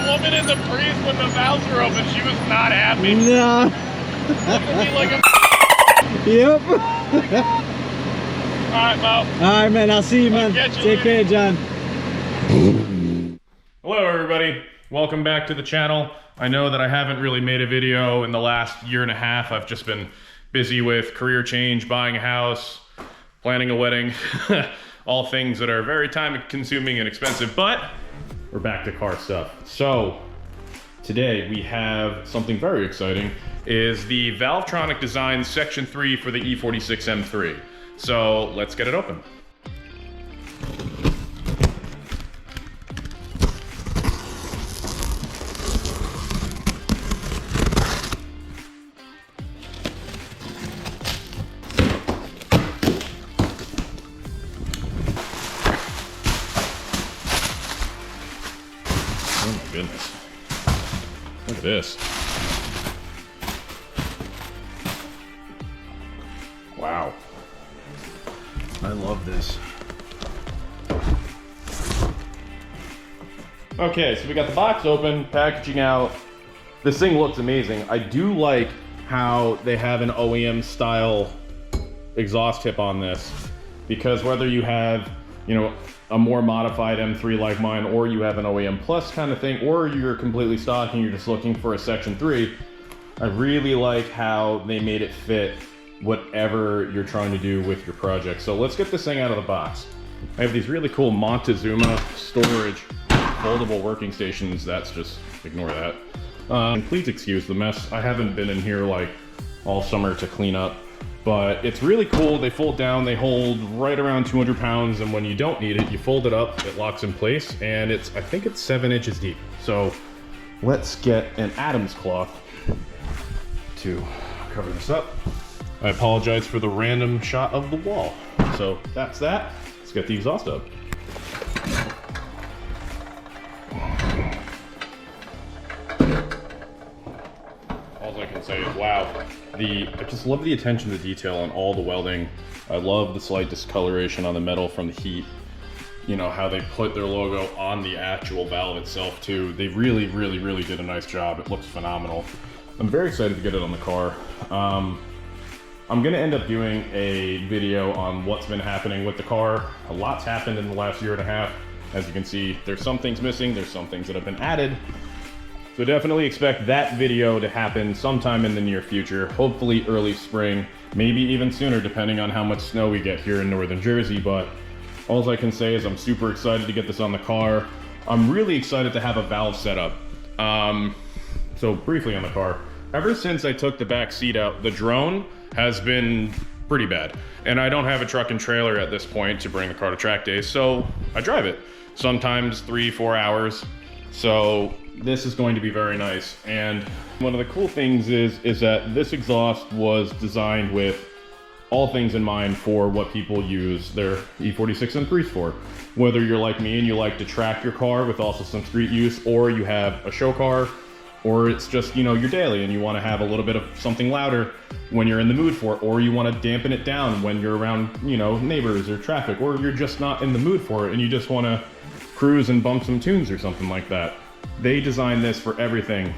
woman in the breeze when the valves were open, she was not happy. No. Looked at me like a Yep. Alright, Mo. Alright, man. I'll see you, man. Take care, John. Hello, everybody. Welcome back to the channel. I know that I haven't really made a video in the last year and a half. I've just been busy with career change, buying a house, planning a wedding, all things that are very time consuming and expensive, but we're back to car stuff. So today we have something very exciting, is the Valvetronic design section 3 for the E46 M3. So let's get it open. Oh my goodness. Look at this. Wow. I love this. Okay, so we got the box open, packaging out. This thing looks amazing. I do like how they have an OEM style exhaust tip on this, because whether you have, you know, a more modified M3 like mine, or you have an OEM Plus kind of thing, or you're completely stock and you're just looking for a Section 3, I really like how they made it fit whatever you're trying to do with your project. So let's get this thing out of the box. I have these really cool Montezuma storage foldable working stations. That's just, ignore that. And please excuse the mess. I haven't been in here like all summer to clean up. But it's really cool. They fold down, they hold right around 200 pounds, and when you don't need it, you fold it up, it locks in place, and I think it's 7 inches deep. So let's get an Adam's cloth to cover this up. I apologize for the random shot of the wall. So that's that. Let's get the exhaust up. All I can say is, wow. I just love the attention to detail on all the welding. I love the slight discoloration on the metal from the heat. You know, how they put their logo on the actual valve itself too. They really, really, really did a nice job. It looks phenomenal. I'm very excited to get it on the car. I'm gonna end up doing a video on what's been happening with the car. A lot's happened in the last year and a half. As you can see, there's some things missing, there's some things that have been added. So definitely expect that video to happen sometime in the near future, hopefully early spring, maybe even sooner depending on how much snow we get here in northern Jersey. But all I can say is I'm super excited to get this on the car. I'm really excited to have a valve setup. So briefly on the car, ever since I took the back seat out, the drone has been pretty bad. And I don't have a truck and trailer at this point to bring the car to track days, so I drive it. Sometimes 3-4 hours. So this is going to be very nice. And one of the cool things is that this exhaust was designed with all things in mind for what people use their E46 M3s for. Whether you're like me and you like to track your car with also some street use, or you have a show car, or it's just, you know, your daily and you want to have a little bit of something louder when you're in the mood for it, or you want to dampen it down when you're around, you know, neighbors or traffic, or you're just not in the mood for it and you just want to cruise and bump some tunes or something like that. They designed this for everything.